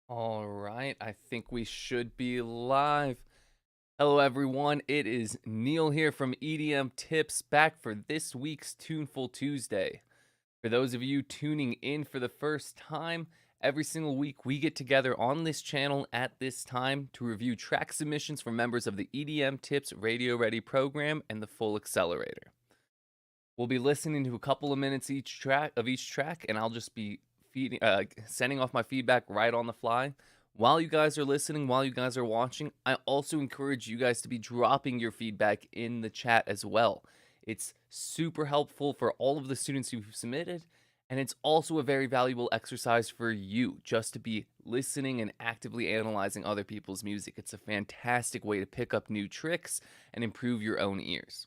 All right, I think we should be live. Hello, everyone. It is Neil here from EDM Tips back for this week's Tuneful Tuesday. For those of you tuning in for the first time, every single week we get together on this channel at this time to review track submissions from members of the EDM Tips Radio Ready program and the full Accelerator. We'll be listening to a couple of minutes each track, and I'll just be sending off my feedback right on the fly. While you guys are listening, while you guys are watching, I also encourage you guys to be dropping your feedback in the chat as well. It's super helpful for all of the students who've submitted, and it's also a very valuable exercise for you just to be listening and actively analyzing other people's music. It's a fantastic way to pick up new tricks and improve your own ears.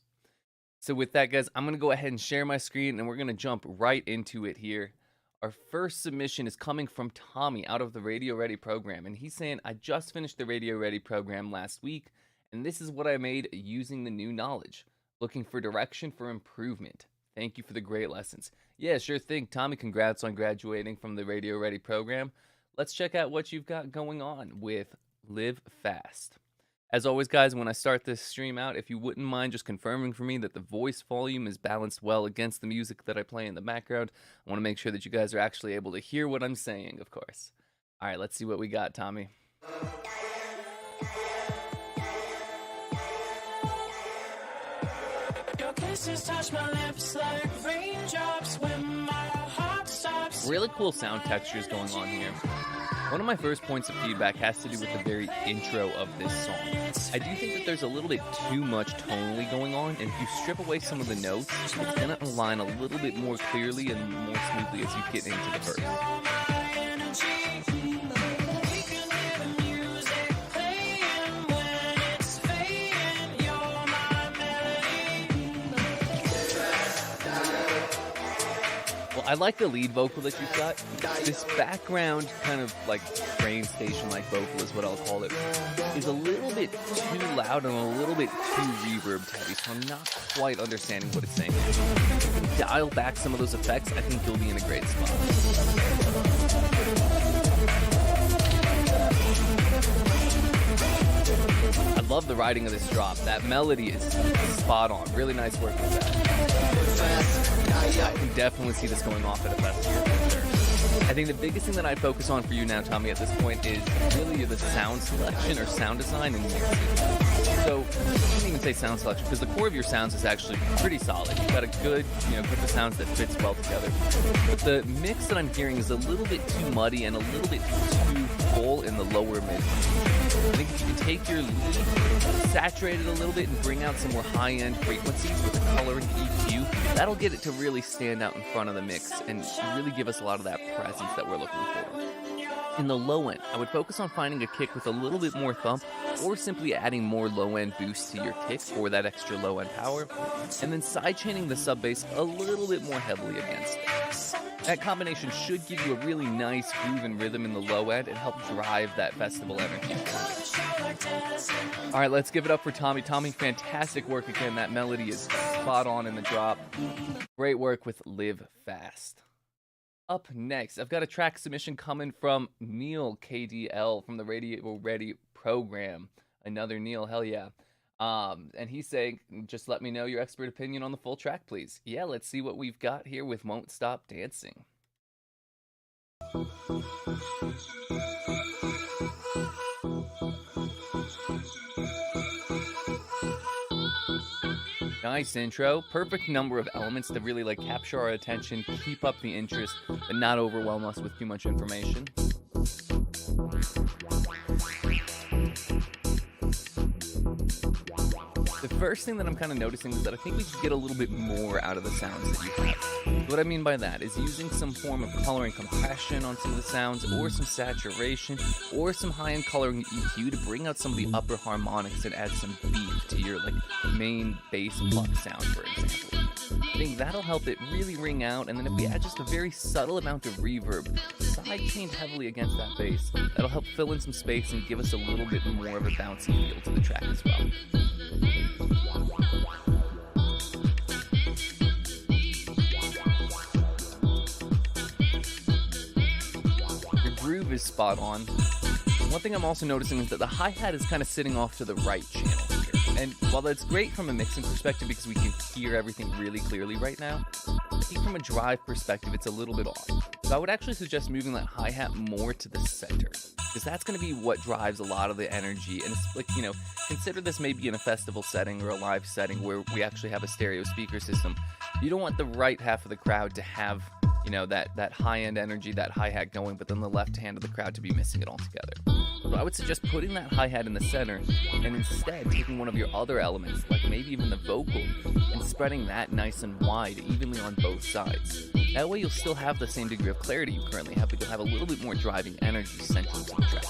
So with that, guys, I'm going to go ahead and share my screen, and we're going to jump right into it here. Our first submission is coming from Tommy out of the Radio Ready program, and he's saying, I just finished the Radio Ready program last week, and this is what I made using the new knowledge. Looking for direction for improvement. Thank you for the great lessons. Yeah, sure thing. Tommy, congrats on graduating from the Radio Ready program. Let's check out what you've got going on with Live Fast. As always, guys, when I start this stream out, if you wouldn't mind just confirming for me that the voice volume is balanced well against the music that I play in the background, I want to make sure that you guys are actually able to hear what I'm saying, of course. All right, let's see what we got, Tommy. Your kisses touch my lips like raindrops when my heart stops. Really cool sound textures going on here. One of my first points of feedback has to do with the very intro of this song. I do think that there's a little bit too much tonally going on, and if you strip away some of the notes, it's going to align a little bit more clearly and more smoothly as you get into the verse. I like the lead vocal that you've got. This background kind of like train station like vocal is what I'll call it, is a little bit too loud and a little bit too reverb heavy, so I'm not quite understanding what it's saying. If you dial back some of those effects, I think you'll be in a great spot. I love the writing of this drop. That melody is spot on. Really nice work with that. I can definitely see this going off at a festival. I think the biggest thing that I'd focus on for you now, Tommy, at this point is really the sound selection or sound design and mixing. So I can't even say sound selection because the core of your sounds is actually pretty solid. You've got a good, group of sounds that fits well together. But the mix that I'm hearing is a little bit too muddy and a little bit too full in the lower mid. I think if you can take your lead, saturate it a little bit, and bring out some more high-end frequencies with the color and EQ, that'll get it to really stand out in front of the mix and really give us a lot of that presence that we're looking for. In the low end, I would focus on finding a kick with a little bit more thump or simply adding more low-end boost to your kick for that extra low-end power, and then sidechaining the sub bass a little bit more heavily against it. That combination should give you a really nice groove and rhythm in the low end and help drive that festival energy. All right, let's give it up for Tommy. Tommy, fantastic work again. That melody is spot on in the drop. Great work with Live Fast. Up next, I've got a track submission coming from Neil KDL from the Radio Ready program. Another Neil, hell yeah. And he's saying, just let me know your expert opinion on the full track, please. Yeah, let's see what we've got here with Won't Stop Dancing. Nice intro. Perfect number of elements to really capture our attention, keep up the interest, but not overwhelm us with too much information. The first thing that I'm kind of noticing is that I think we could get a little bit more out of the sounds that you have. What I mean by that is using some form of coloring compression on some of the sounds, or some saturation, or some high-end coloring EQ to bring out some of the upper harmonics and add some beef to your main bass pluck sound, for example. I think that'll help it really ring out, and then if we add just a very subtle amount of reverb, side-chained heavily against that bass, that'll help fill in some space and give us a little bit more of a bouncy feel to the track as well. groove is spot on. One thing I'm also noticing is that the hi-hat is kind of sitting off to the right channel here. And while that's great from a mixing perspective because we can hear everything really clearly right now, I think from a drive perspective, it's a little bit off. So I would actually suggest moving that hi-hat more to the center, because that's going to be what drives a lot of the energy. And it's like, you know, consider this maybe in a festival setting or a live setting where we actually have a stereo speaker system. You don't want the right half of the crowd to have, you know, that high-end energy, that hi-hat going, but then the left hand of the crowd to be missing it altogether. So I would suggest putting that hi-hat in the center and instead taking one of your other elements, like maybe even the vocal, and spreading that nice and wide, evenly on both sides. That way you'll still have the same degree of clarity you currently have, but you'll have a little bit more driving energy sent into the track.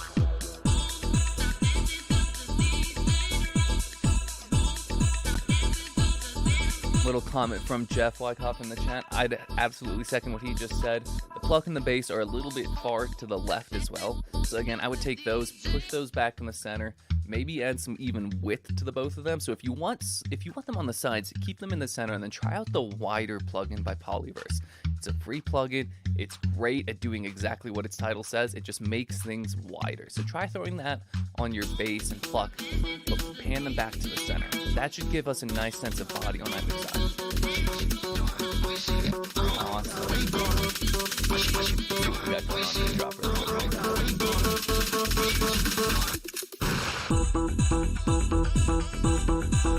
Little comment from Jeff Wyckoff in the chat. I'd absolutely second what he just said. The pluck and the bass are a little bit far to the left as well. So again, I would take those, push those back in the center, maybe add some even width to the both of them. So if you want them on the sides, keep them in the center and then try out the wider plugin by Polyverse. It's a free plugin. It's great at doing exactly what its title says. It just makes things wider. So try throwing that on your bass and pluck, but pan them back to the center. That should give us a nice sense of body on that new side. Awesome.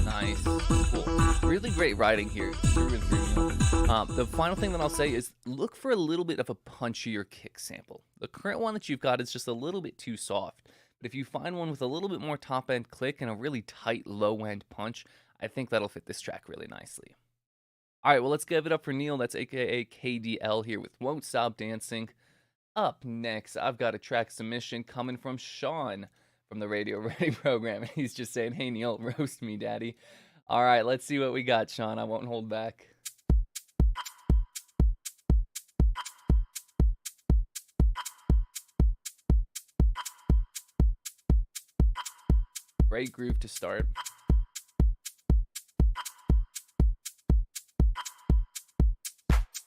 Nice. Cool. Really great writing here. The final thing that I'll say is look for a little bit of a punchier kick sample. The current one that you've got is just a little bit too soft. But if you find one with a little bit more top-end click and a really tight low-end punch, I think that'll fit this track really nicely. All right, well, let's give it up for Neil. That's a.k.a. KDL here with Won't Stop Dancing. Up next, I've got a track submission coming from Sean from the Radio Ready program. And he's just saying, hey, Neil, roast me, daddy. All right, let's see what we got, Sean. I won't hold back. Great groove to start.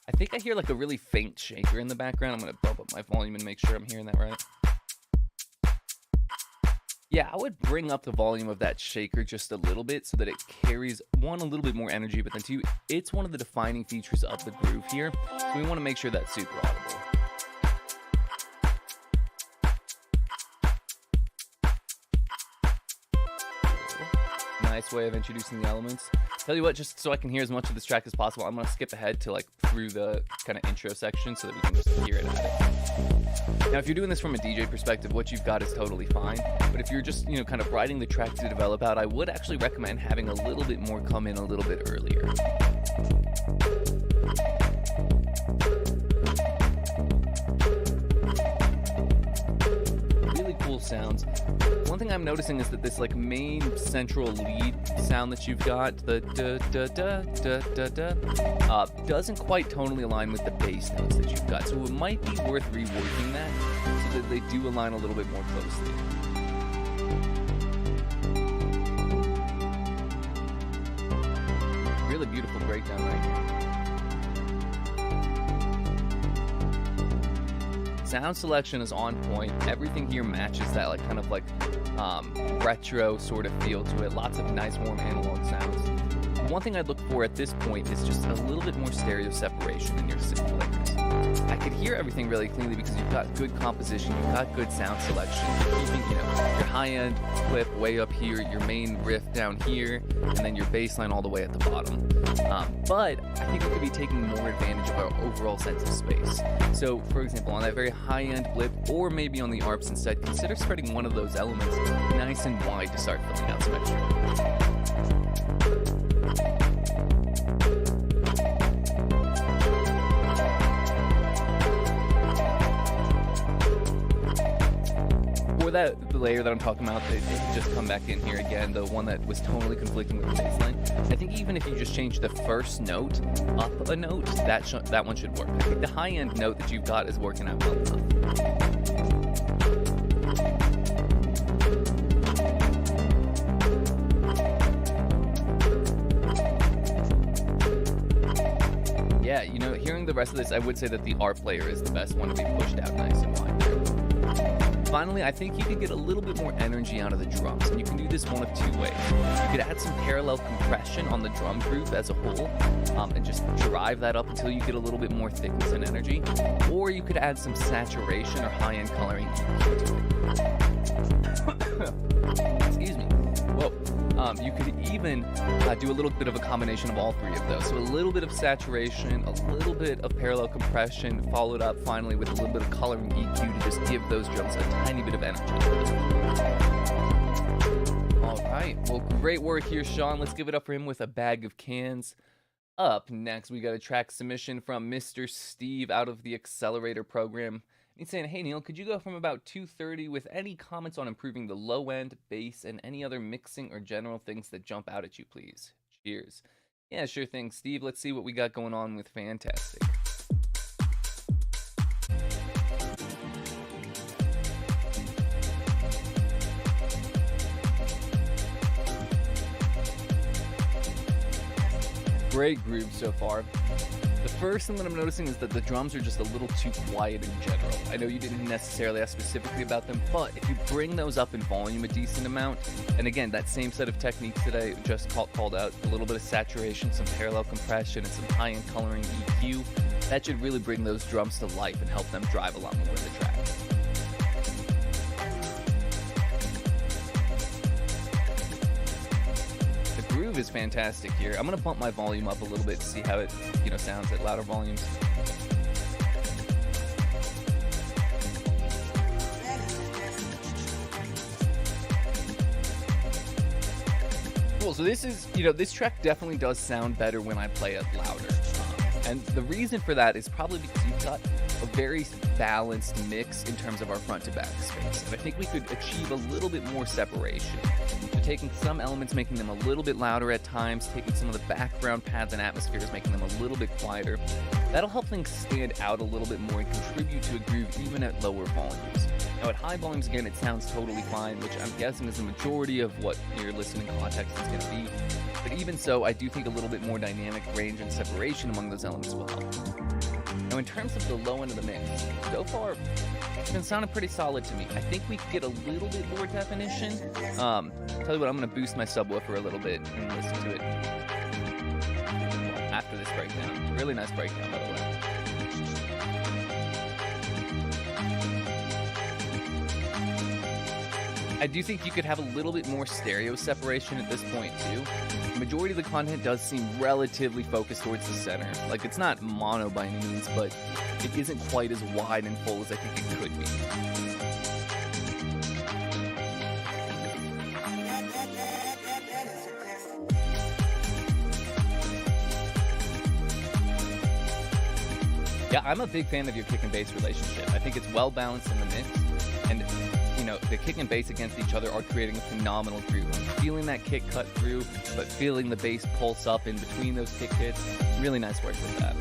I think I hear like a really faint shaker in the background. I'm going to bump up my volume and make sure I'm hearing that right. Yeah, I would bring up the volume of that shaker just a little bit so that it carries, one, a little bit more energy, but then two, it's one of the defining features of the groove here. So we want to make sure that's super audible. Nice way of introducing the elements. Tell you what, just so I can hear as much of this track as possible, I'm going to skip ahead to like through the kind of intro section so that we can just hear it at it. Now, if you're doing this from a DJ perspective, what you've got is totally fine. But if you're just, you know, kind of writing the track to develop out, I would actually recommend having a little bit more come in a little bit earlier. Really cool sounds. One thing I'm noticing is that this like main central lead sound that you've got, the da da da da da da, doesn't quite tonally align with the bass notes that you've got. So it might be worth reworking that so that they do align a little bit more closely. Really beautiful breakdown right here. Sound selection is on point. Everything here matches that like kind of like retro sort of feel to it. Lots of nice warm analog sounds. One thing I'd look for at this point is just a little bit more stereo separation in your synth layers. I could hear everything really cleanly because you've got good composition, you've got good sound selection, you're keeping, you know, your high-end clip way up here, your main riff down here, and then your bass line all the way at the bottom. But I think we could be taking more advantage of our overall sense of space. So, for example, on that very high-end blip, or maybe on the ARPs instead, consider spreading one of those elements nice and wide to start filling out some extra. For that, the layer that I'm talking about, they just come back in here again, the one that was totally conflicting with the bass line. I think even if you just change the first note up a note, that one should work. I think the high-end note that you've got is working out well enough. Yeah, you know, hearing the rest of this, I would say that the ARP layer is the best one to be pushed out nice and wide. Finally, I think you could get a little bit more energy out of the drums, and you can do this one of two ways. You could add some parallel compression on the drum groove as a whole, and just drive that up until you get a little bit more thickness and energy, or you could add some saturation or high-end coloring to it. Excuse me. Whoa. You could even do a little bit of a combination of all three of those. So a little bit of saturation, a little bit of parallel compression, followed up finally with a little bit of coloring EQ to just give those drums a tiny bit of energy. All right, well, great work here, Sean. Let's give it up for him with a bag of cans. Up next, we got a track submission from Mr. Steve out of the Accelerator program. He's saying, hey, Neil, could you go from about 230 with any comments on improving the low end, bass, and any other mixing or general things that jump out at you, please? Cheers. Yeah, sure thing, Steve. Let's see what we got going on with Fantastic. Great groove so far. The first thing that I'm noticing is that the drums are just a little too quiet in general. I know you didn't necessarily ask specifically about them, but if you bring those up in volume a decent amount, and again, that same set of techniques that I just called out, a little bit of saturation, some parallel compression, and some high-end coloring EQ, that should really bring those drums to life and help them drive a lot more of the track. Groove is fantastic here. I'm gonna bump my volume up a little bit to see how it, sounds at louder volumes. Cool. So this is, this track definitely does sound better when I play it louder. And the reason for that is probably because you've got a very balanced mix in terms of our front to back space. And I think we could achieve a little bit more separation. So taking some elements, making them a little bit louder at times, taking some of the background pads and atmospheres, making them a little bit quieter. That'll help things stand out a little bit more and contribute to a groove even at lower volumes. Now at high volumes, again, it sounds totally fine, which I'm guessing is the majority of what your listening context is going to be. But even so, I do think a little bit more dynamic range and separation among those elements will help. Now in terms of the low end of the mix, so far, it's been sounding pretty solid to me. I think we could get a little bit more definition. Tell you what, I'm going to boost my subwoofer a little bit and listen to it after this breakdown. Really nice breakdown, by the way. I do think you could have a little bit more stereo separation at this point too. The majority of the content does seem relatively focused towards the center. Like, it's not mono by any means, but it isn't quite as wide and full as I think it could be. Yeah, I'm a big fan of your kick and bass relationship. I think it's well balanced in the mix, and the kick and bass against each other are creating a phenomenal groove. I'm feeling that kick cut through, but feeling the bass pulse up in between those kick hits. Really nice work with that.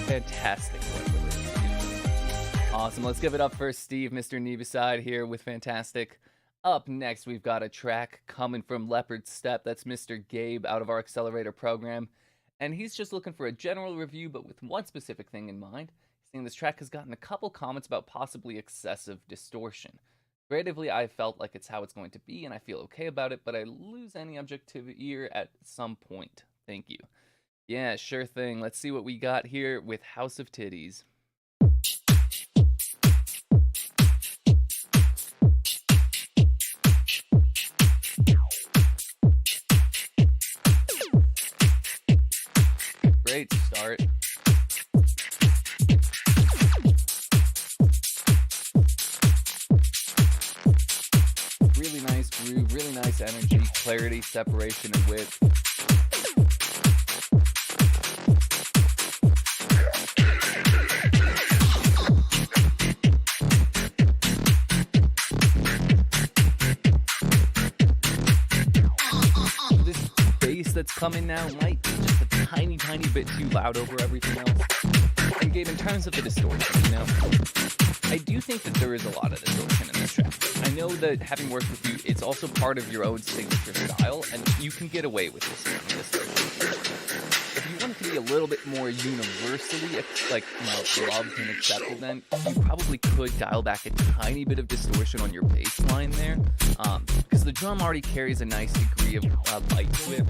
Fantastic work with it. Awesome. Let's give it up for Steve, Mr. Nevaside here with Fantastic. Up next, we've got a track coming from Leopard Step. That's Mr. Gabe out of our Accelerator program. And he's just looking for a general review, but with one specific thing in mind. He's saying this track has gotten a couple comments about possibly excessive distortion. Creatively, I felt like it's how it's going to be, and I feel okay about it, but I lose any objective ear at some point. Thank you. Yeah, sure thing. Let's see what we got here with House of Titties. Great start. Really nice groove, really nice energy, clarity, separation, and width. This bass that's coming now might be just a tiny bit too loud over everything else. And Gabe, in terms of the distortion, I do think that there is a lot of distortion in this track. I know that having worked with you, it's also part of your own signature style, and you can get away with this distortion. If you want to to be a little bit more universally, loved and accepted, then you probably could dial back a tiny bit of distortion on your bass line there, because the drum already carries a nice degree of bite to it.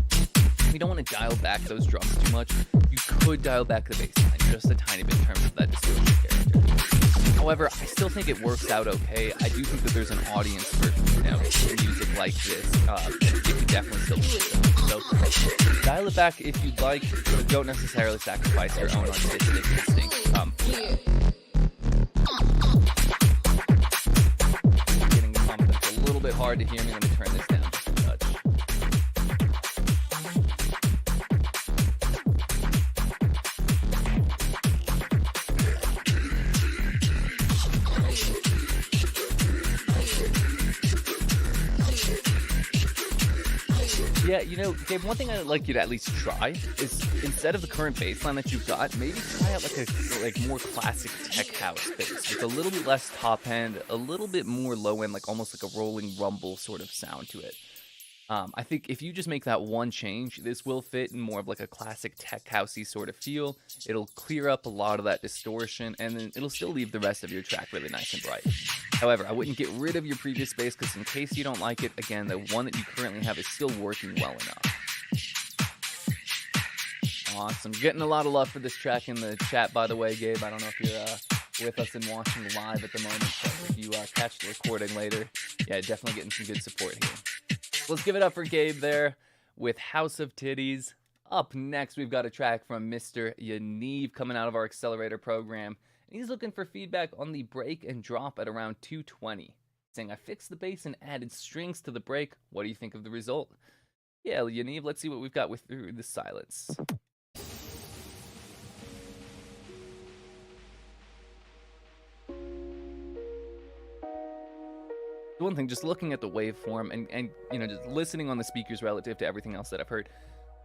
You don't want to dial back those drums too much. You could dial back the bass line just a tiny bit in terms of that distortion character. However, I still think it works out okay. I do think that there's an audience for music like this. It can definitely still be good. So dial it back if you'd like, but don't necessarily sacrifice your own artistic instincts. Getting the pump, it's a little bit hard to hear me when I turn this down just a touch. Yeah, Gabe, one thing I'd like you to at least try is, instead of the current bass line that you've got, maybe try out like more classic tech house bass with a little bit less top end, a little bit more low end, like almost like a rolling rumble sort of sound to it. I think if you just make that one change, this will fit in more of like a classic tech housey sort of feel. It'll clear up a lot of that distortion, and then it'll still leave the rest of your track really nice and bright. However, I wouldn't get rid of your previous bass, because in case you don't like it, again, the one that you currently have is still working well enough. Awesome. Getting a lot of love for this track in the chat, by the way, Gabe. I don't know if you're with us and watching live at the moment, but if you catch the recording later, yeah, definitely getting some good support here. Let's give it up for Gabe there with House of Titties. Up next, we've got a track from Mr. Yaniv coming out of our Accelerator program. He's looking for feedback on the break and drop at around 220. Saying, I fixed the bass and added strings to the break. What do you think of the result? Yeah, Yaniv, let's see what we've got with Through the Silence. One thing, just looking at the waveform and just listening on the speakers relative to everything else that I've heard,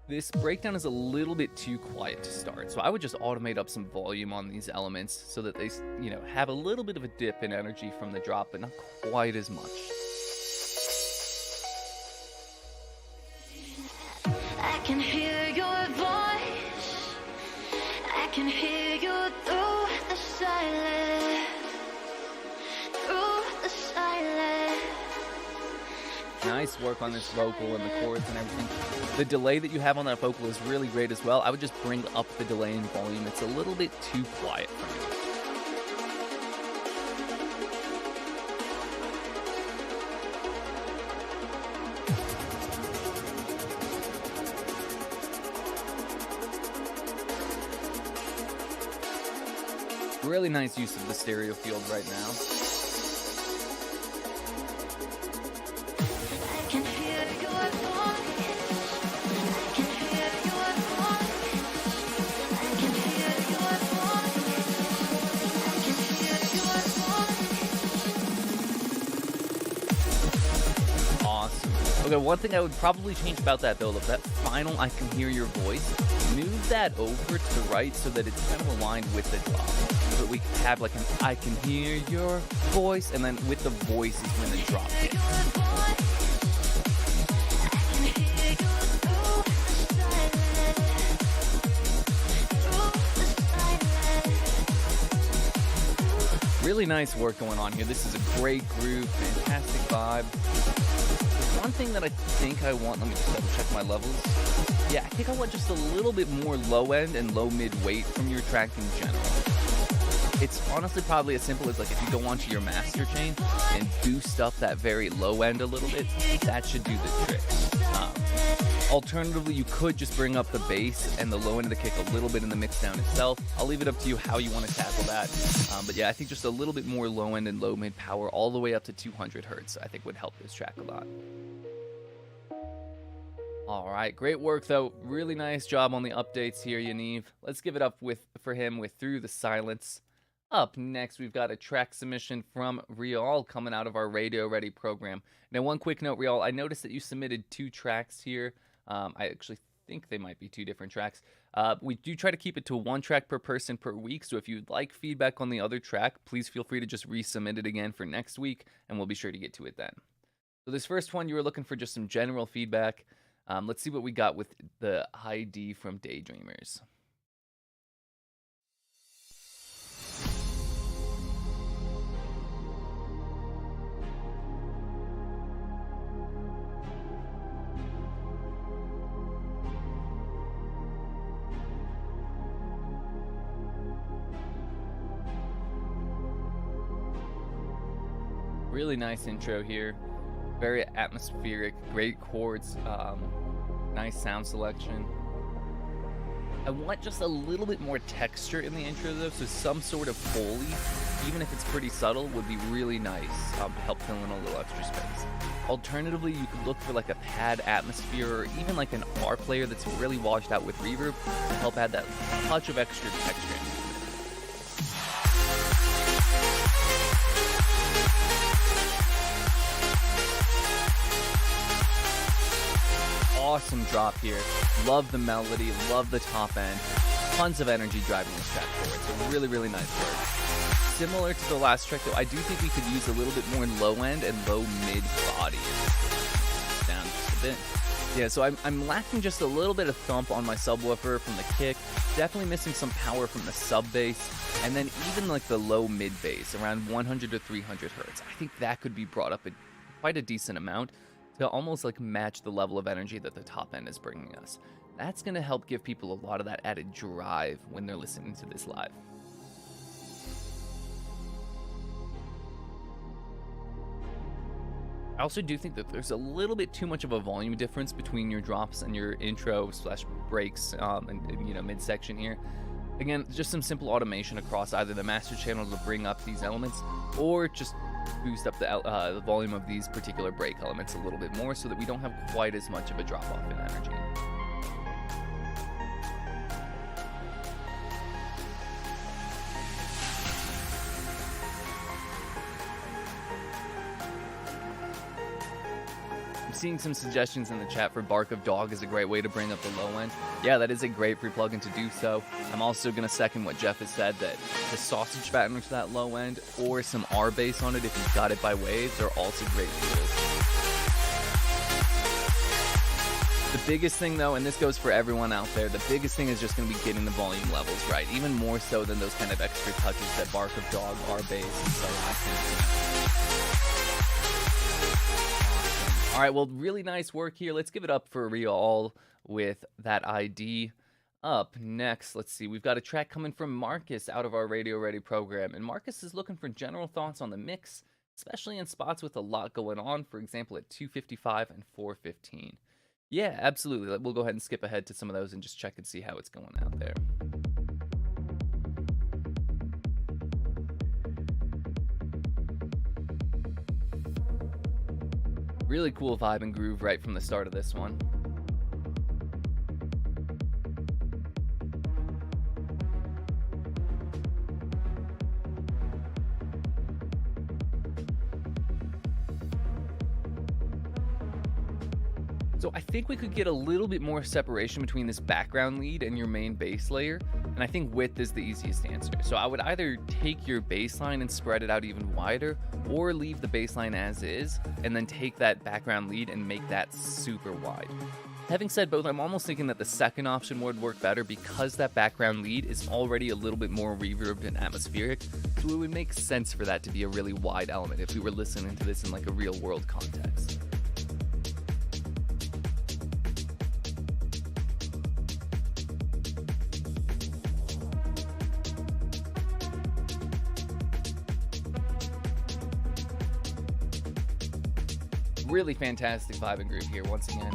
this breakdown is a little bit too quiet to start. So I would just automate up some volume on these elements so that they, have a little bit of a dip in energy from the drop, but not quite as much. I can hear your voice. I can hear you through the silence. Through the silence. Nice work on this vocal and the chorus and everything. The delay that you have on that vocal is really great as well. I would just bring up the delay in volume. It's a little bit too quiet for me. Really nice use of the stereo field right now. Okay, one thing I would probably change about that build-up, that final I can hear your voice, move that over to the right so that it's kind of aligned with the drop. So that we have like an I can hear your voice, and then with the voice is when the drop hits. Really nice work going on here. This is a great groove, fantastic vibe. One thing that I think I want, let me just double check my levels. Yeah, I think I want just a little bit more low end and low mid weight from your track in general. It's honestly probably as simple as like if you go onto your master chain and boost up that very low end a little bit, that should do the trick. Alternatively, you could just bring up the bass and the low end of the kick a little bit in the mix down itself. I'll leave it up to you how you want to tackle that. But yeah, I think just a little bit more low end and low mid power all the way up to 200 hertz, I think would help this track a lot. All right, great work though. Really nice job on the updates here, Yaniv. Let's give it up for him with Through the Silence. Up next, we've got a track submission from Rial coming out of our Radio Ready program. Now, one quick note, Rial, I noticed that you submitted 2 tracks here. I actually think they might be 2 different tracks. We do try to keep it to 1 track per person per week, so if you'd like feedback on the other track, please feel free to just resubmit it again for next week, and we'll be sure to get to it then. So this first one, you were looking for just some general feedback. Let's see what we got with the High D from Daydreamers. Really nice intro here. Very atmospheric, great chords, nice sound selection. I want just a little bit more texture in the intro though, so some sort of Foley, even if it's pretty subtle, would be really nice to help fill in a little extra space. Alternatively, you could look for like a pad atmosphere or even like an R player that's really washed out with reverb to help add that touch of extra texture in. Awesome drop here. Love the melody, love the top end. Tons of energy driving this track forward. So really, really nice work. Similar to the last track though, I do think we could use a little bit more low end and low mid body. Down just a bit. Yeah, so I'm lacking just a little bit of thump on my subwoofer from the kick. Definitely missing some power from the sub bass. And then even like the low mid bass, around 100 to 300 hertz. I think that could be brought up quite a decent amount to almost like match the level of energy that the top end is bringing us. That's going to help give people a lot of that added drive when they're listening to this live. I also do think that there's a little bit too much of a volume difference between your drops and your intro / breaks and you know, midsection here. Again, just some simple automation across either the master channel to bring up these elements or just boost up the volume of these particular break elements a little bit more so that we don't have quite as much of a drop off in energy. I'm seeing some suggestions in the chat for Bark of Dog is a great way to bring up the low end. Yeah, that is a great free plugin to do so. I'm also going to second what Jeff has said, that the sausage pattern to that low end or some R bass on it if you've got it by waves are also great tools. The biggest thing though, and this goes for everyone out there, the biggest thing is just going to be getting the volume levels right, even more so than those kind of extra touches that Bark of Dog, R bass, and so on. All right, well, really nice work here. Let's give it up for Real with that ID. Up next, let's see, we've got a track coming from Marcus out of our Radio Ready program. And Marcus is looking for general thoughts on the mix, especially in spots with a lot going on, for example, at 255 and 415. Yeah, absolutely. We'll go ahead and skip ahead to some of those and just check and see how it's going out there. Really cool vibe and groove right from the start of this one. So I think we could get a little bit more separation between this background lead and your main bass layer, and I think width is the easiest answer. So I would either take your bass line and spread it out even wider, or leave the bass line as is, and then take that background lead and make that super wide. Having said both, I'm almost thinking that the second option would work better because that background lead is already a little bit more reverbed and atmospheric, so it would make sense for that to be a really wide element if we were listening to this in like a real world context. Really fantastic vibe and groove here once again.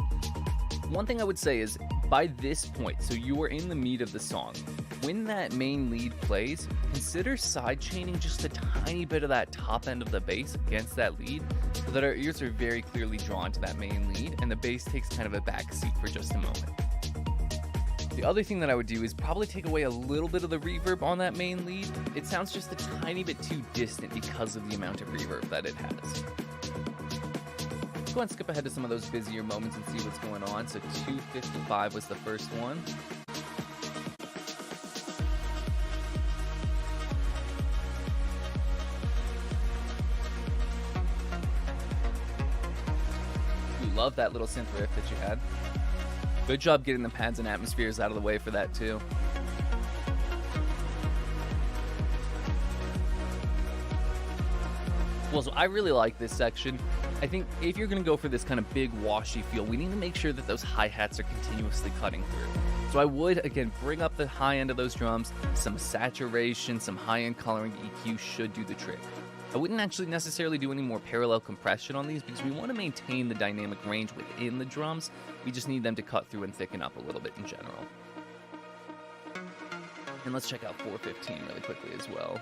One thing I would say is, by this point, so you are in the meat of the song, when that main lead plays, consider sidechaining just a tiny bit of that top end of the bass against that lead so that our ears are very clearly drawn to that main lead and the bass takes kind of a back seat for just a moment. The other thing that I would do is probably take away a little bit of the reverb on that main lead. It sounds just a tiny bit too distant because of the amount of reverb that it has. Go ahead and skip ahead to some of those busier moments and see what's going on. So 255 was the first one. We love that little synth riff that you had. Good job getting the pads and atmospheres out of the way for that too. Well, so I really like this section. I think if you're going to go for this kind of big washy feel, we need to make sure that those hi-hats are continuously cutting through. So I would, again, bring up the high end of those drums. Some saturation, some high-end coloring EQ should do the trick. I wouldn't actually necessarily do any more parallel compression on these because we want to maintain the dynamic range within the drums. We just need them to cut through and thicken up a little bit in general. And let's check out 415 really quickly as well.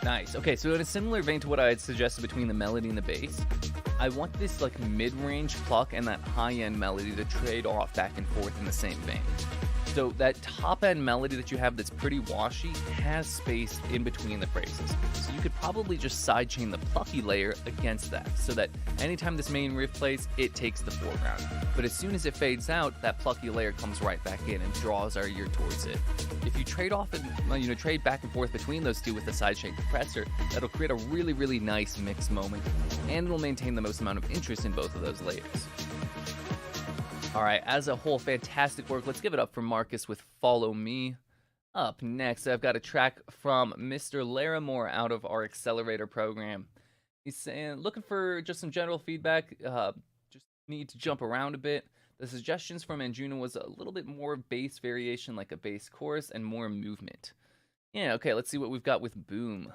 Nice. Okay, so in a similar vein to what I had suggested between the melody and the bass, I want this like mid-range pluck and that high-end melody to trade off back and forth in the same vein. So that top-end melody that you have that's pretty washy has space in between the phrases. So you could probably just sidechain the plucky layer against that so that anytime this main riff plays, it takes the foreground. But as soon as it fades out, that plucky layer comes right back in and draws our ear towards it. If you trade off and trade back and forth between those two with the sidechain compressor, that'll create a really, really nice mix moment, and it'll maintain the most amount of interest in both of those layers. All right, as a whole, fantastic work. Let's give it up for Marcus with Follow Me. Up next, I've got a track from Mr. Larimore out of our Accelerator program. He's saying, looking for just some general feedback, just need to jump around a bit. The suggestions from Anjuna was a little bit more bass variation, like a bass chorus, and more movement. Yeah, okay, let's see what we've got with Boom.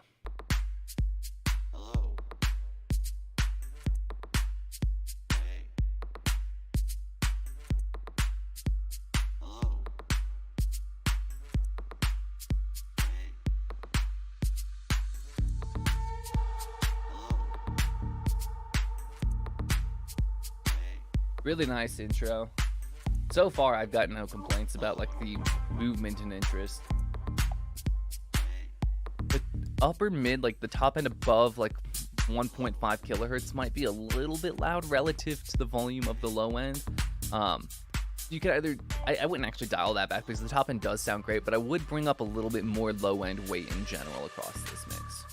Really nice intro. So far, I've got no complaints about like the movement and interest. The upper mid, like the top end above like 1.5 kilohertz might be a little bit loud relative to the volume of the low end. You could either, I wouldn't actually dial that back because the top end does sound great, but I would bring up a little bit more low end weight in general across this mix.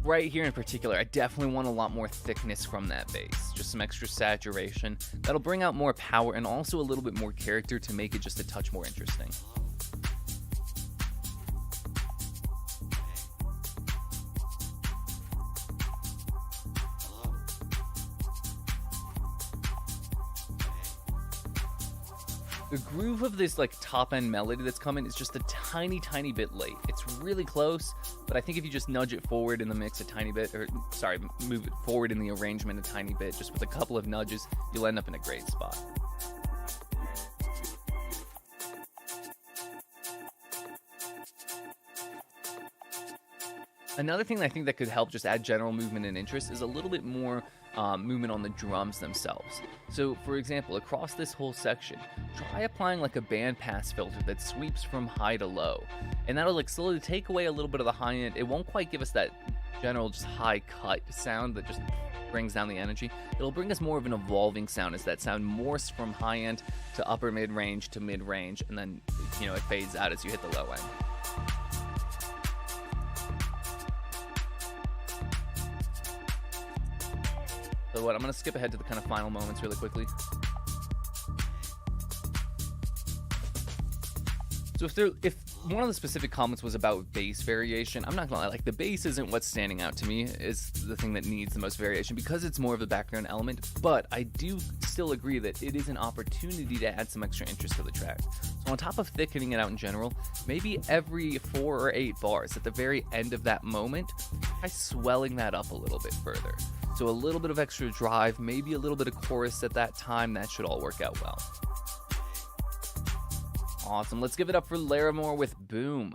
Right here in particular, I definitely want a lot more thickness from that bass, just some extra saturation. That'll bring out more power and also a little bit more character to make it just a touch more interesting. The groove of this like top end melody that's coming is just a tiny bit late. It's really close, but I think if you just nudge it forward in the mix a tiny bit, move it forward in the arrangement a tiny bit, just with a couple of nudges, you'll end up in a great spot. Another thing that I think that could help just add general movement and interest is a little bit more movement on the drums themselves. So for example, across this whole section, try applying like a bandpass filter that sweeps from high to low. And that'll like slowly take away a little bit of the high end. It won't quite give us that general just high cut sound that just brings down the energy. It'll bring us more of an evolving sound as that sound morphs from high end to upper mid range to mid range, and then it fades out as you hit the low end. So I'm going to skip ahead to the kind of final moments really quickly. So if one of the specific comments was about bass variation, I'm not going to lie, like the bass isn't what's standing out to me, is the thing that needs the most variation because it's more of a background element, but I do still agree that it is an opportunity to add some extra interest to the track. So on top of thickening it out in general, maybe every 4 or 8 bars at the very end of that moment, try swelling that up a little bit further. So a little bit of extra drive, maybe a little bit of chorus at that time, that should all work out well. Awesome, let's give it up for Larimore with Boom.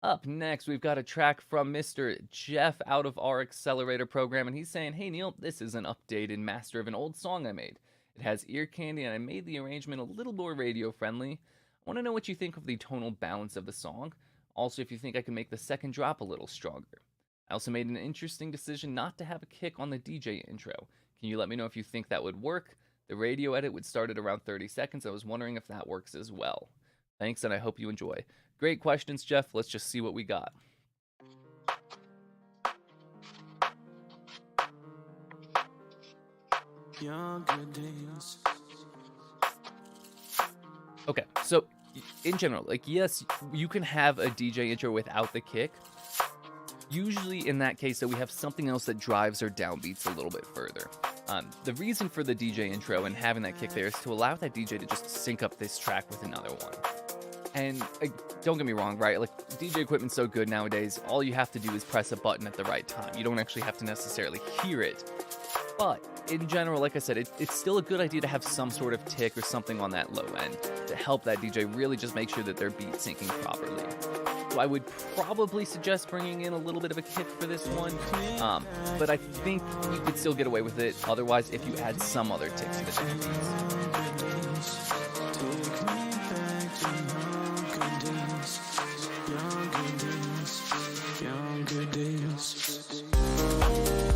Up next, we've got a track from Mr. Jeff out of our Accelerator program, and he's saying, hey Neil, this is an updated master of an old song I made. It has ear candy, and I made the arrangement a little more radio friendly. I want to know what you think of the tonal balance of the song. Also, if you think I can make the second drop a little stronger. I also made an interesting decision not to have a kick on the DJ intro. Can you let me know if you think that would work? The radio edit would start at around 30 seconds. I was wondering if that works as well. Thanks, and I hope you enjoy. Great questions, Jeff. Let's just see what we got. Younger days. Okay, so in general, like, yes, you can have a DJ intro without the kick. Usually in that case, though, we have something else that drives our downbeats a little bit further. The reason for the DJ intro and having that kick there is to allow that DJ to just sync up this track with another one. And don't get me wrong, right? Like, DJ equipment's so good nowadays, all you have to do is press a button at the right time. You don't actually have to necessarily hear it. But in general, like I said, it's still a good idea to have some sort of tick or something on that low end to help that DJ really just make sure that their beat's syncing properly. So I would probably suggest bringing in a little bit of a kick for this one, but I think you could still get away with it otherwise if you add some other ticks to the different beats.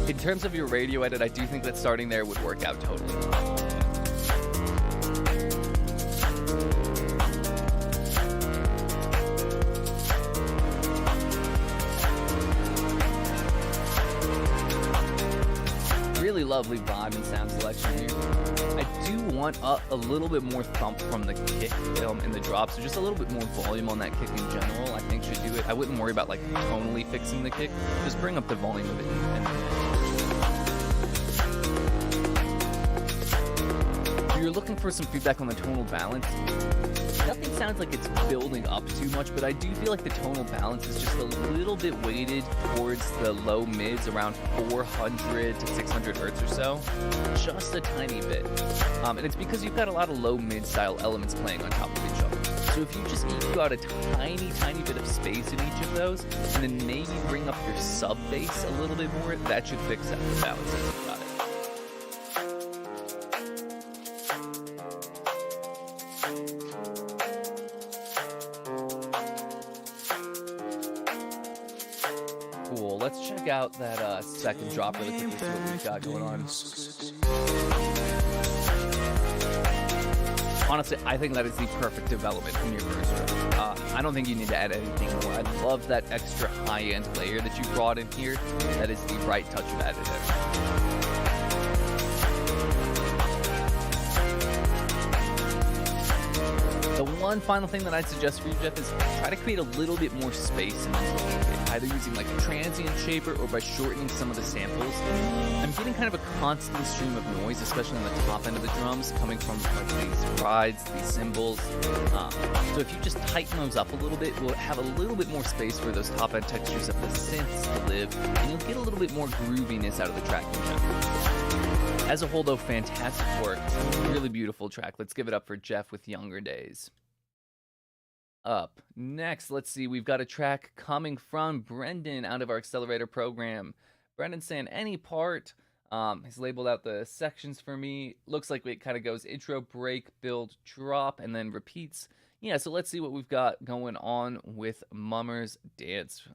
In terms of your radio edit, I do think that starting there would work out totally fine. Really lovely vibe and sound selection here. I do want a little bit more thump from the kick in the drop, so just a little bit more volume on that kick in general I think should do it. I wouldn't worry about like tonally fixing the kick, just bring up the volume of it. If you're looking for some feedback on the tonal balance, nothing sounds like it's building up too much, but I do feel like the tonal balance is just a little bit weighted towards the low mids, around 400 to 600 hertz or so, just a tiny bit. And it's because you've got a lot of low mid style elements playing on top of each other. So if you just EQ out a tiny bit of space in each of those, and then maybe bring up your sub bass a little bit more, that should fix that balance. Got it. Cool. Let's check out that second drop really quickly, see what we've got going on. Honestly, I think that is the perfect development from your first row. I don't think you need to add anything more. I love that extra high-end layer that you brought in here. That is the right touch of added there. The one final thing that I'd suggest for you, Jeff, is try to create a little bit more space in this little bit, either using like a transient shaper or by shortening some of the samples. I'm getting kind of a constant stream of noise, especially on the top end of the drums, coming from like these rides, these cymbals. So if you just tighten those up a little bit, we'll have a little bit more space for those top end textures of the synths to live, and you'll get a little bit more grooviness out of the track in general. As a whole, though, fantastic work. Really beautiful track. Let's give it up for Jeff with Younger Days. Up next, let's see. We've got a track coming from Brendan out of our Accelerator program. Brendan's saying any part. He's labeled out the sections for me. Looks like it kind of goes intro, break, build, drop, and then repeats. Yeah, so let's see what we've got going on with Mummer's Dance.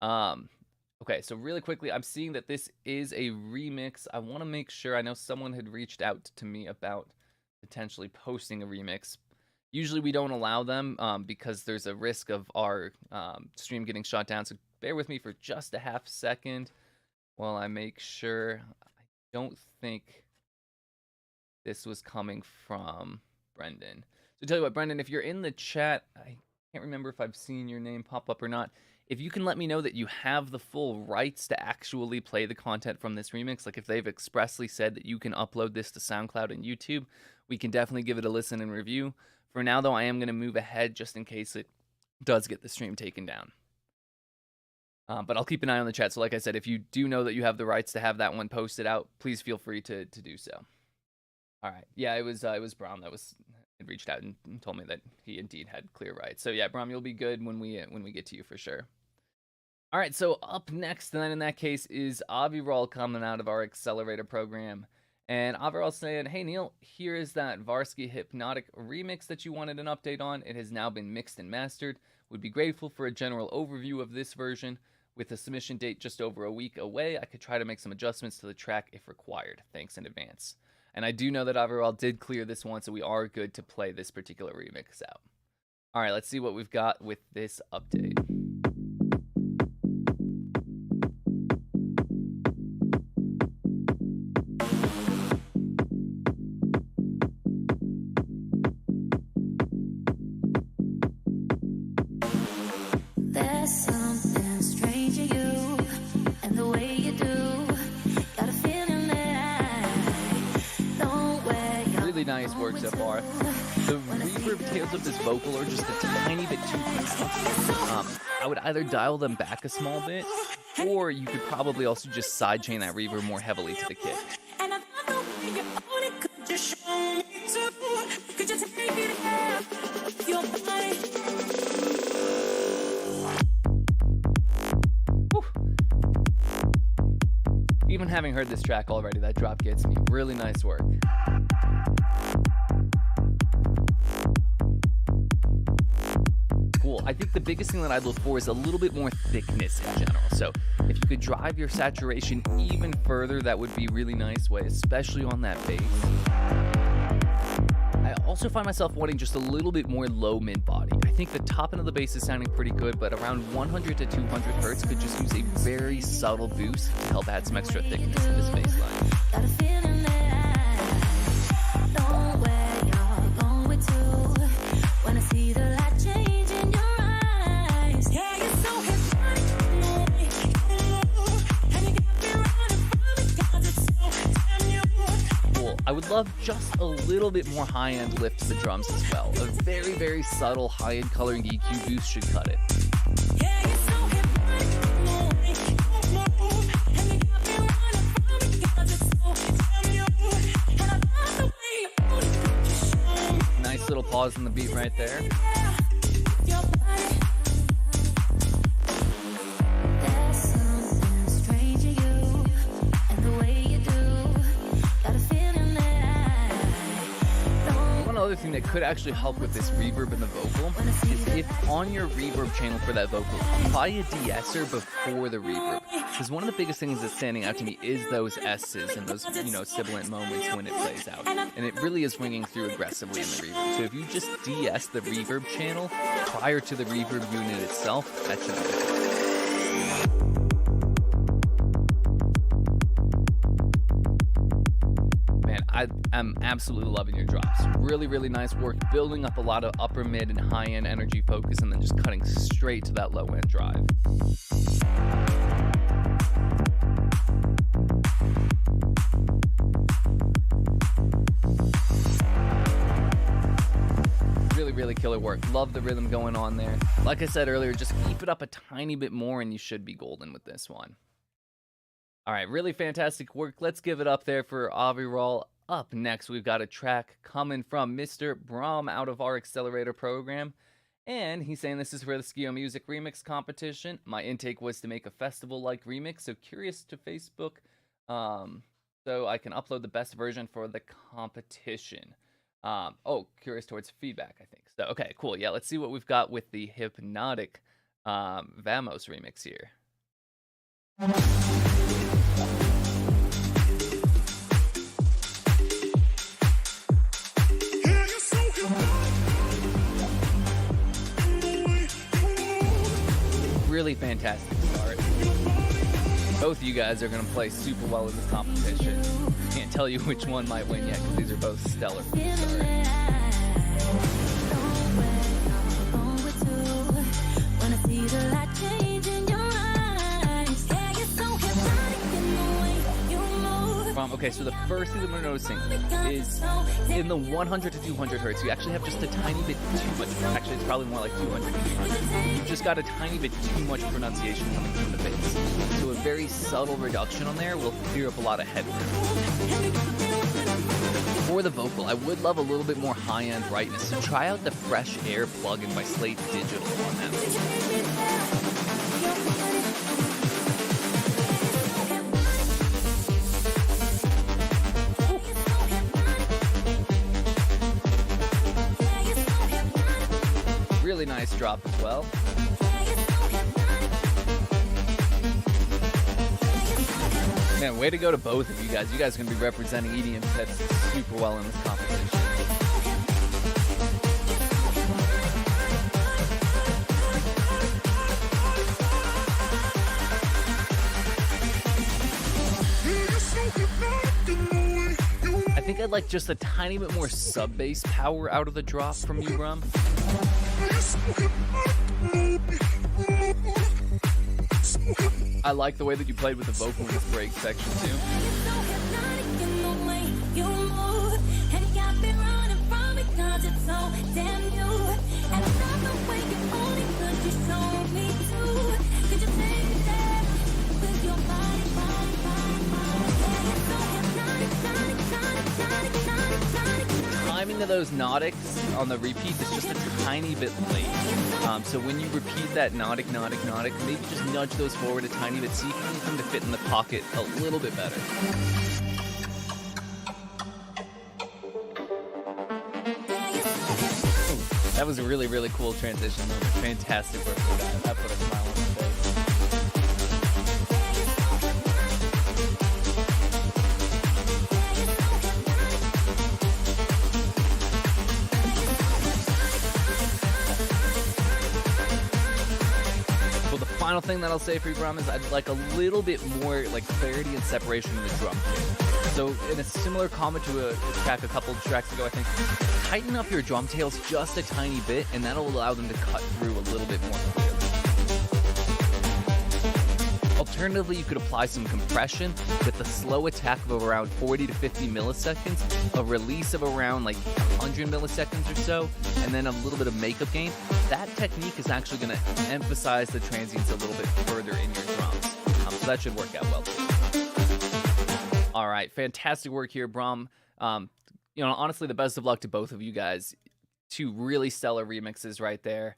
Okay, so really quickly, I'm seeing that this is a remix. I want to make sure. I know someone had reached out to me about potentially posting a remix. Usually we don't allow them because there's a risk of our stream getting shut down. So bear with me for just a half second while I make sure. I don't think this was coming from Brendan. So tell you what, Brendan, if you're in the chat, I can't remember if I've seen your name pop up or not. If you can let me know that you have the full rights to actually play the content from this remix, like if they've expressly said that you can upload this to SoundCloud and YouTube, we can definitely give it a listen and review. For now, though, I am going to move ahead just in case it does get the stream taken down. But I'll keep an eye on the chat. So like I said, if you do know that you have the rights to have that one posted out, please feel free to do so. All right. Yeah, it was Braum that had reached out and told me that he indeed had clear rights. So yeah, Braum, you'll be good when we get to you for sure. All right, so up next, then in that case, is Avi Roll coming out of our Accelerator program. And Avi Roll saying, hey, Neil, here is that Varsky Hypnotic remix that you wanted an update on. It has now been mixed and mastered. Would be grateful for a general overview of this version. With the submission date just over a week away, I could try to make some adjustments to the track if required. Thanks in advance. And I do know that Avi Roll did clear this one, so we are good to play this particular remix out. All right, let's see what we've got with this update. There's something strange in you and the way you do. Got a feeling that I know where you're Really nice work so far. The reverb tails of this vocal are just a tiny bit too pronounced. I would either dial them back a small bit, or you could probably also just sidechain that reverb more heavily to the kick. and I love the way you own it. Could you show me too? Could you take it half your body? Whew. Even having heard this track already, that drop gets me. Really nice work. Cool. I think the biggest thing that I'd look for is a little bit more thickness in general. So if you could drive your saturation even further, that would be really nice way, especially on that bass. I also find myself wanting just a little bit more low mid body. I think the top end of the bass is sounding pretty good, but around 100 to 200 hertz could just use a very subtle boost to help add some extra thickness to this bass line. Got a feeling that I know where you're going to. When I see the light change in your eyes, yeah, you're so hypnotic. And you got me running from it 'cause it's so damn you. Cool. I would love just a little bit more high-end lift to the drums as well. A very, very subtle high-end coloring EQ boost should cut it. Yeah, you're so hypnotic. And you got me running from it 'cause it's so damn you. And I love the way you own it. Could you show me? Nice little pause in the beat right there. Your body. There's something strange in you and the way you do. Got a feeling that I know. One other thing that could actually help with this reverb in the vocal is if on your reverb channel for that vocal, apply a de-esser before the reverb. Because one of the biggest things that's standing out to me is those S's and those, sibilant moments when it plays out. And it really is ringing through aggressively in the reverb. So if you just de-ess the reverb channel prior to the reverb unit itself, that should be good. Man, I am absolutely loving your drops. Really, really nice work building up a lot of upper mid and high end energy focus and then just cutting straight to that low end drive. Really, really killer work. Love the rhythm going on there. Like I said earlier, just keep it up a tiny bit more and you should be golden with this one. All right, really fantastic work. Let's give it up there for Avi Roll. Up next, we've got a track coming from Mr. Braum out of our Accelerator program. And he's saying this is for the Skio Music Remix competition. My intake was to make a festival-like remix, so curious to Facebook so I can upload the best version for the competition. Curious towards feedback, I think. So, okay, cool. Yeah, let's see what we've got with the Hypnotic Vamos remix here. Really fantastic start. Both of you guys are going to play super well in this competition. Can't tell you which one might win yet because these are both stellar from the start. Okay, so the first thing that we're noticing is in the 100 to 200 hertz, you actually have just a tiny bit too much. Actually, it's probably more like 200 to 300. You've just got a tiny bit too much pronunciation coming from the bass. So a very subtle reduction on there will clear up a lot of headroom. For the vocal, I would love a little bit more high-end brightness, so try out the Fresh Air plugin by Slate Digital on that. Really nice drop as well. Man, way to go to both of you guys. You guys are going to be representing EDM sets super well in this competition. I think I'd like just a tiny bit more sub-bass power out of the drop from you, Braum. I like the way that you played with the vocal in this break section too. Timing of those nautics on the repeat is just a tiny bit late. So when you repeat that nautic, maybe just nudge those forward a tiny bit so you can get them to fit in the pocket a little bit better. That was a really, really cool transition. Fantastic work for that. That put a smile on my face. Final thing that I'll say for you, Braum, is I'd like a little bit more like clarity and separation in the drum kit. So in a similar comment to a track a couple of tracks ago, I think tighten up your drum tails just a tiny bit, and that'll allow them to cut through a little bit more clearly. Alternatively, you could apply some compression with a slow attack of around 40 to 50 milliseconds, a release of around like 100 milliseconds or so, and then a little bit of makeup gain. That technique is actually going to emphasize the transients a little bit further in your drums. So that should work out well too. All right, fantastic work here, Braum. Honestly, the best of luck to both of you guys. Two really stellar remixes right there.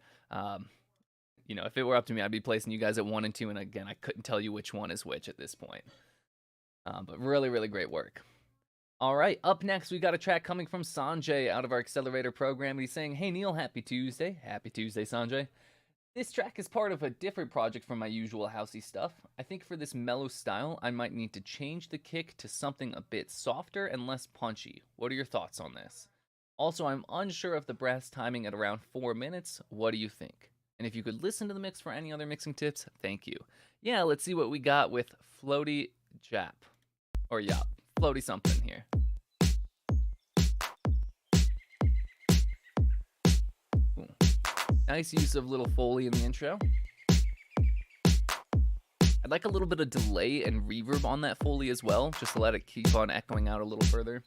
If it were up to me, I'd be placing you guys at 1 and 2, and again, I couldn't tell you which one is which at this point. But really, really great work. All right, up next, we got a track coming from Sanjay out of our Accelerator program. He's saying, "Hey, Neil, happy Tuesday." Happy Tuesday, Sanjay. This track is part of a different project from my usual housey stuff. I think for this mellow style, I might need to change the kick to something a bit softer and less punchy. What are your thoughts on this? Also, I'm unsure of the brass timing at around 4 minutes. What do you think? And if you could listen to the mix for any other mixing tips, thank you. Yeah, let's see what we got with Floaty Jap. Or Yop. Floaty something here. Ooh. Nice use of little Foley in the intro. I'd like a little bit of delay and reverb on that Foley as well, just to let it keep on echoing out a little further.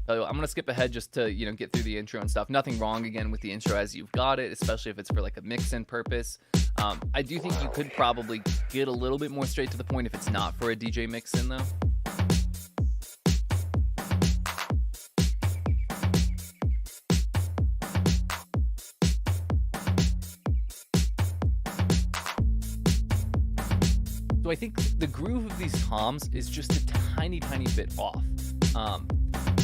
I'm going to skip ahead just to, get through the intro and stuff. Nothing wrong, again, with the intro as you've got it, especially if it's for, like, a mix-in purpose. I do think you could probably get a little bit more straight to the point if it's not for a DJ mix-in, though. So I think the groove of these toms is just a tiny, tiny bit off.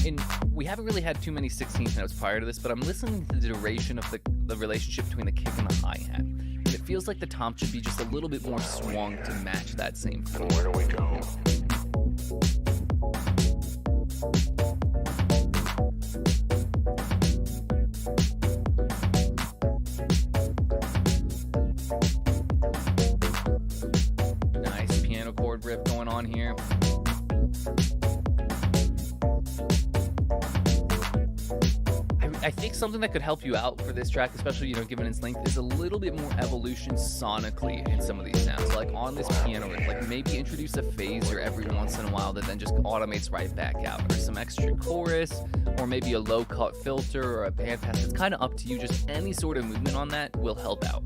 And we haven't really had too many 16th notes prior to this, but I'm listening to the duration of the relationship between the kick and the hi-hat. And it feels like the tom should be just a little bit more swung to match that same flow. And where do we go? Nice piano chord riff going on here. I think something that could help you out for this track, especially, given its length, is a little bit more evolution sonically in some of these sounds. Like on this piano riff, like maybe introduce a phaser every once in a while that then just automates right back out, or some extra chorus, or maybe a low cut filter or a band pass. It's kind of up to you. Just any sort of movement on that will help out.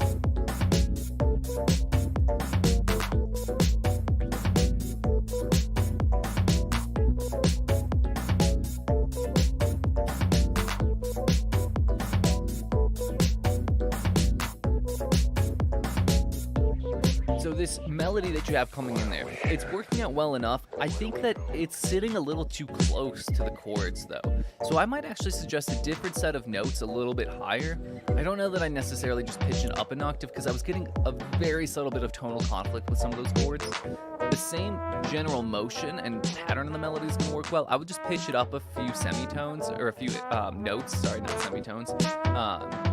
So this melody that you have coming in there, it's working out well enough. I think that it's sitting a little too close to the chords though. So I might actually suggest a different set of notes a little bit higher. I don't know that I necessarily just pitch it up an octave because I was getting a very subtle bit of tonal conflict with some of those chords. The same general motion and pattern of the melody is going to work well. I would just pitch it up a few semitones, or a few notes, sorry, not semitones,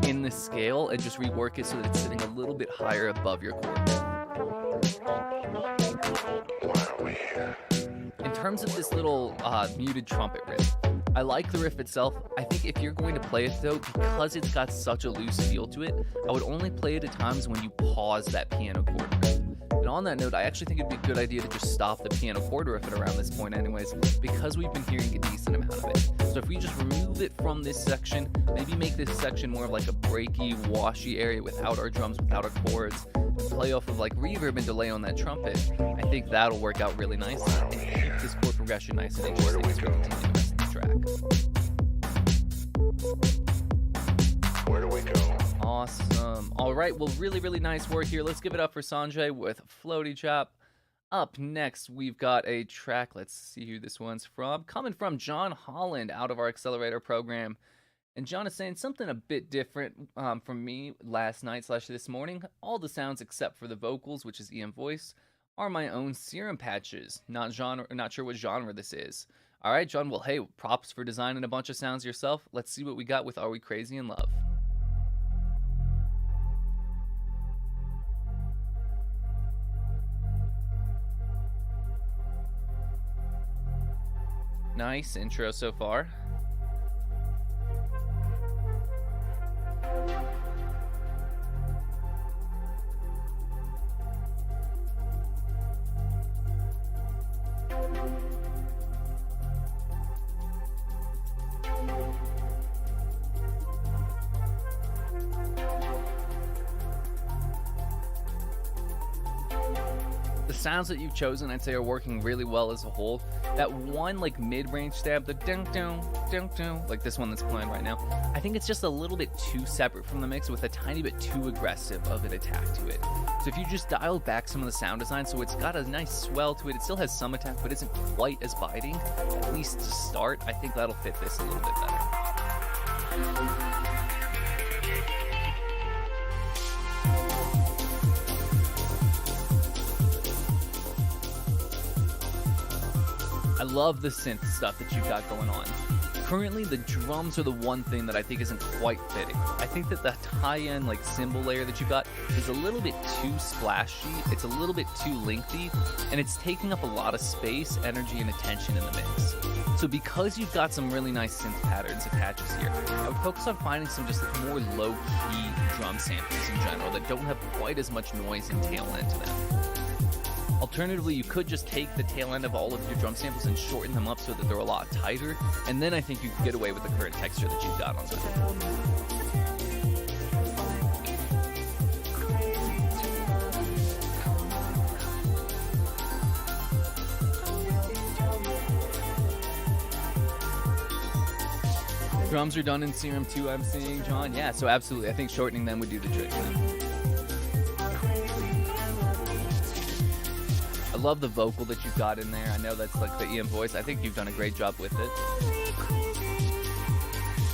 in the scale, and just rework it so that it's sitting a little bit higher above your chord. Why are we here? In terms of this little muted trumpet riff, I like the riff itself. I think if you're going to play it though, because it's got such a loose feel to it, I would only play it at times when you pause that piano chord riff. And on that note, I actually think it'd be a good idea to just stop the piano chord riff at around this point anyways, because we've been hearing a decent amount of it. So if we just remove it from this section, maybe make this section more of like a breaky, washy area without our drums, without our chords, and play off of like reverb and delay on that trumpet, I think that'll work out really nicely and keep this chord progression nice and interesting as we continue the rest of the track. Where do we go? Awesome. All right, well, really nice work here. Let's give it up for Sanjay with Floaty Chop. Up next, we've got a track. Let's see who this one's from. Coming from John Holland out of our Accelerator program. And John is saying something a bit different from me last night / this morning. All the sounds except for the vocals, which is EM voice, are my own serum patches. Not sure what genre this is. All right, John. Well, hey, props for designing a bunch of sounds yourself. Let's see what we got with Are We Crazy in Love? Nice intro so far. The sounds that you've chosen, I'd say, are working really well as a whole. That one like mid-range stab, the ding ding ding ding, like this one that's playing right now, I think it's just a little bit too separate from the mix with a tiny bit too aggressive of an attack to it. So if you just dial back some of the sound design, so it's got a nice swell to it, it still has some attack, but isn't quite as biting, at least to start, I think that'll fit this a little bit better. I love the synth stuff that you've got going on. Currently, the drums are the one thing that I think isn't quite fitting. I think that the high-end like cymbal layer that you got is a little bit too splashy, it's a little bit too lengthy, and it's taking up a lot of space, energy, and attention in the mix. So because you've got some really nice synth patterns and patches here, I would focus on finding some just more low-key drum samples in general that don't have quite as much noise and tail end to them. Alternatively, you could just take the tail end of all of your drum samples and shorten them up so that they're a lot tighter, and then I think you can get away with the current texture that you've got on them. Drums are done in Serum 2, I'm seeing, John. Yeah, so absolutely. I think shortening them would do the trick. I love the vocal that you've got in there. I know that's like the EM voice. I think you've done a great job with it.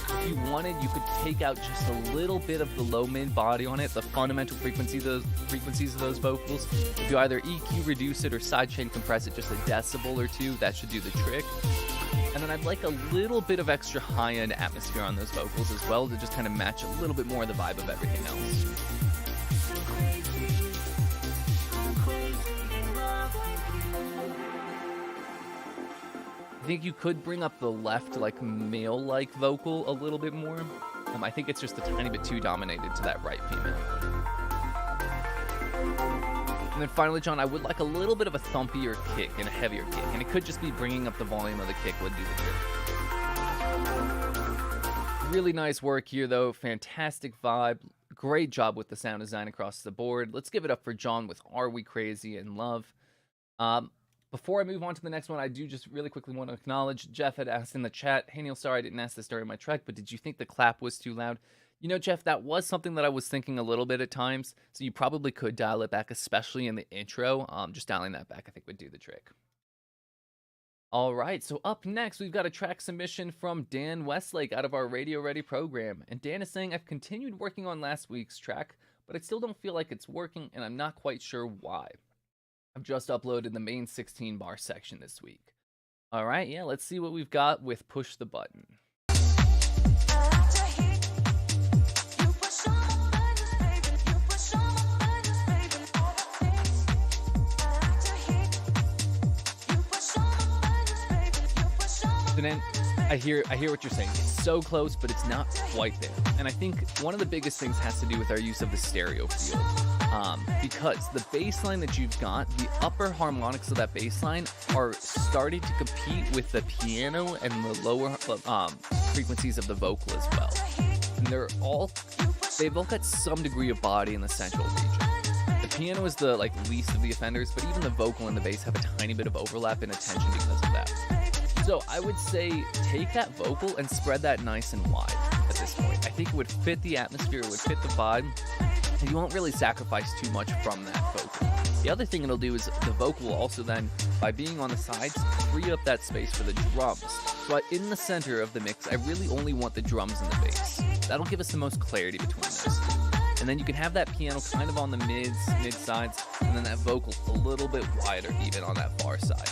If you wanted, you could take out just a little bit of the low mid body on it, the fundamental frequencies of those vocals. If you either EQ reduce it or sidechain compress it just a decibel or two, that should do the trick. And then I'd like a little bit of extra high-end atmosphere on those vocals as well to just kind of match a little bit more of the vibe of everything else. I think you could bring up the left, like, male-like vocal a little bit more. I think it's just a tiny bit too dominated to that right female. And then finally, John, I would like a little bit of a thumpier kick and a heavier kick. And it could just be bringing up the volume of the kick would do the trick. Really nice work here, though. Fantastic vibe. Great job with the sound design across the board. Let's give it up for John with Are We Crazy in Love? Before I move on to the next one, I do just really quickly want to acknowledge Jeff had asked in the chat, hey Neil, sorry I didn't ask this during my track, but did you think the clap was too loud? You know, Jeff, that was something that I was thinking a little bit at times, so you probably could dial it back, especially in the intro. Just dialing that back, I think, would do the trick. All right, so up next, we've got a track submission from Dan Westlake out of our Radio Ready program. And Dan is saying, I've continued working on last week's track, but I still don't feel like it's working, and I'm not quite sure why. I've just uploaded the main 16-bar section this week. All right, yeah, let's see what we've got with Push the Button. So then I hear what you're saying. It's so close, but it's not quite there. And I think one of the biggest things has to do with our use of the stereo field. Because the bass line that you've got, the upper harmonics of that bass line are starting to compete with the piano and the lower frequencies of the vocal as well. And they've all got some degree of body in the central region. The piano is the least of the offenders, but even the vocal and the bass have a tiny bit of overlap in attention because of that. So I would say take that vocal and spread that nice and wide at this point. I think it would fit the atmosphere, it would fit the vibe, and you won't really sacrifice too much from that vocal. The other thing it'll do is the vocal will also then, by being on the sides, free up that space for the drums. So in the center of the mix, I really only want the drums and the bass. That'll give us the most clarity between those two. And then you can have that piano kind of on the mid sides, and then that vocal a little bit wider even on that far side.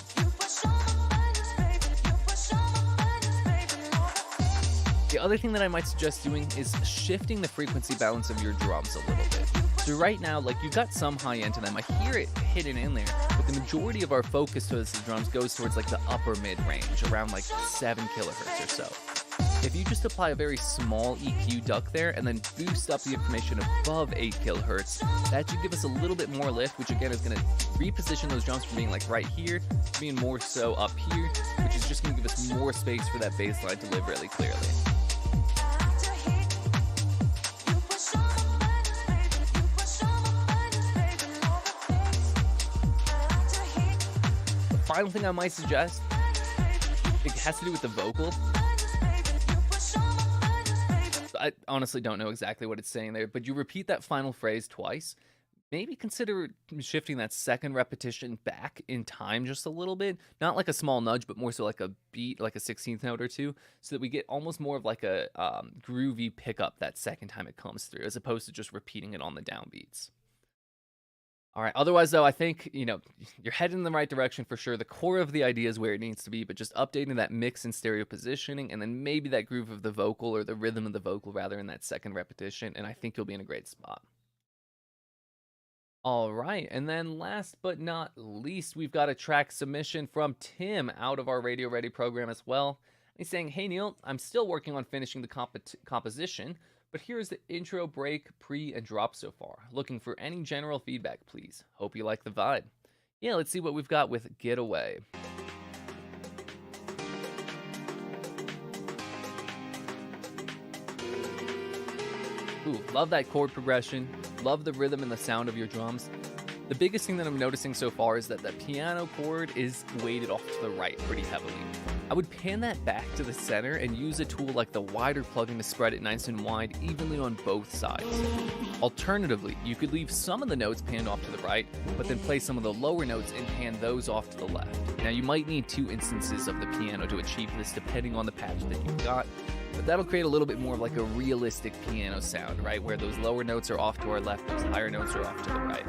The other thing that I might suggest doing is shifting the frequency balance of your drums a little bit. So right now, you've got some high end to them. I hear it hidden in there, but the majority of our focus towards the drums goes towards the upper mid range, around 7 kilohertz or so. If you just apply a very small EQ duck there and then boost up the information above 8 kilohertz, that should give us a little bit more lift, which again is going to reposition those drums from being right here to being more so up here, which is just going to give us more space for that bass line to live really clearly. Final thing I might suggest, it has to do with the vocal. I honestly don't know exactly what it's saying there, but you repeat that final phrase twice. Maybe consider shifting that second repetition back in time just a little bit. Not like a small nudge, but more so like a beat, like a 16th note or two, so that we get almost more of a groovy pickup that second time it comes through, as opposed to just repeating it on the downbeats. All right. Otherwise, though, I think, you're heading in the right direction for sure. The core of the idea is where it needs to be, but just updating that mix and stereo positioning, and then maybe that groove of the vocal, or the rhythm of the vocal, rather, in that second repetition, and I think you'll be in a great spot. All right. And then last but not least, we've got a track submission from Tim out of our Radio Ready program as well. He's saying, "Hey, Neil, I'm still working on finishing the composition, but here's the intro, break, pre, and drop so far. Looking for any general feedback, please. Hope you like the vibe." Yeah, let's see what we've got with Getaway. Ooh, love that chord progression. Love the rhythm and the sound of your drums. The biggest thing that I'm noticing so far is that the piano chord is weighted off to the right pretty heavily. I would pan that back to the center and use a tool like the wider plugin to spread it nice and wide evenly on both sides. Alternatively, you could leave some of the notes panned off to the right, but then play some of the lower notes and pan those off to the left. Now, you might need 2 instances of the piano to achieve this depending on the patch that you've got, but that'll create a little bit more of a realistic piano sound, right? Where those lower notes are off to our left, those higher notes are off to the right.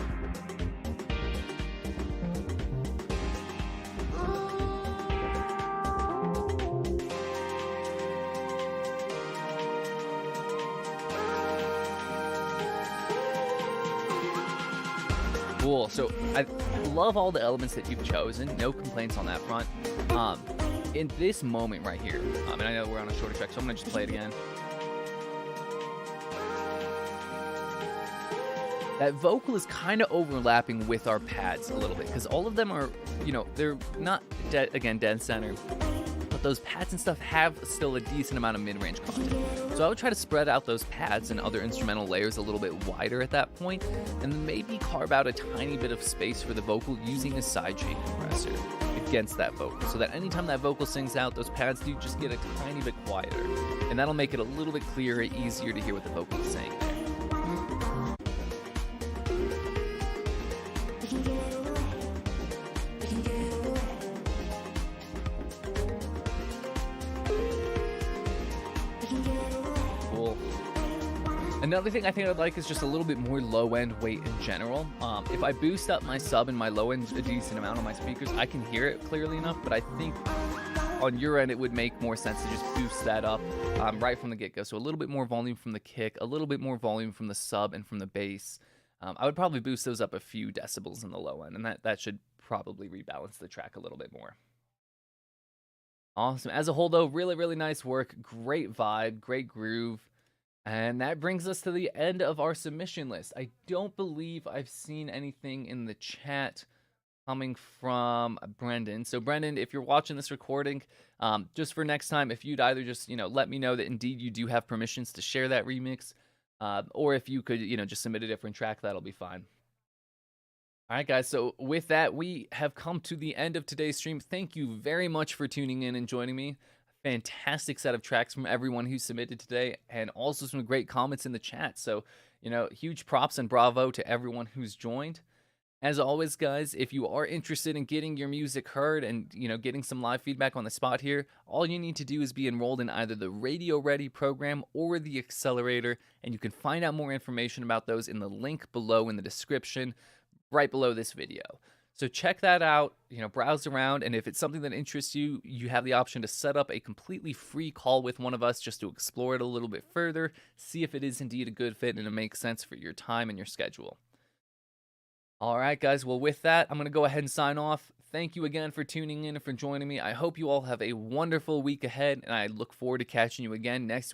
Cool. So I love all the elements that you've chosen. No complaints on that front. In this moment right here, and I know we're on a shorter track, so I'm going to just play it again. That vocal is kind of overlapping with our pads a little bit, because all of them are, they're not, dead center, but those pads and stuff have still a decent amount of mid-range content. So I would try to spread out those pads and other instrumental layers a little bit wider at that point, and then maybe carve out a tiny bit of space for the vocal using a sidechain compressor against that vocal, so that anytime that vocal sings out, those pads do just get a tiny bit quieter, and that'll make it a little bit clearer, easier to hear what the vocal is saying there. Another thing I think I'd like is just a little bit more low-end weight in general. If I boost up my sub and my low-end a decent amount on my speakers, I can hear it clearly enough, but I think on your end it would make more sense to just boost that up right from the get-go. So a little bit more volume from the kick, a little bit more volume from the sub and from the bass. I would probably boost those up a few decibels in the low end, and that should probably rebalance the track a little bit more. Awesome. As a whole, though, really, really nice work. Great vibe, great groove. And that brings us to the end of our submission list. I don't believe I've seen anything in the chat coming from Brendan. So, Brendan, if you're watching this recording, just for next time, if you'd either just, let me know that indeed you do have permissions to share that remix, or if you could, just submit a different track, that'll be fine. All right, guys. So with that, we have come to the end of today's stream. Thank you very much for tuning in and joining me. Fantastic set of tracks from everyone who submitted today, and also some great comments in the chat. So, huge props and bravo to everyone who's joined. As always, guys, if you are interested in getting your music heard and, getting some live feedback on the spot here, all you need to do is be enrolled in either the Radio Ready program or the Accelerator, and you can find out more information about those in the link below in the description, right below this video. So check that out, browse around, and if it's something that interests you, you have the option to set up a completely free call with one of us just to explore it a little bit further, see if it is indeed a good fit and it makes sense for your time and your schedule. All right, guys. Well, with that, I'm going to go ahead and sign off. Thank you again for tuning in and for joining me. I hope you all have a wonderful week ahead, and I look forward to catching you again next week.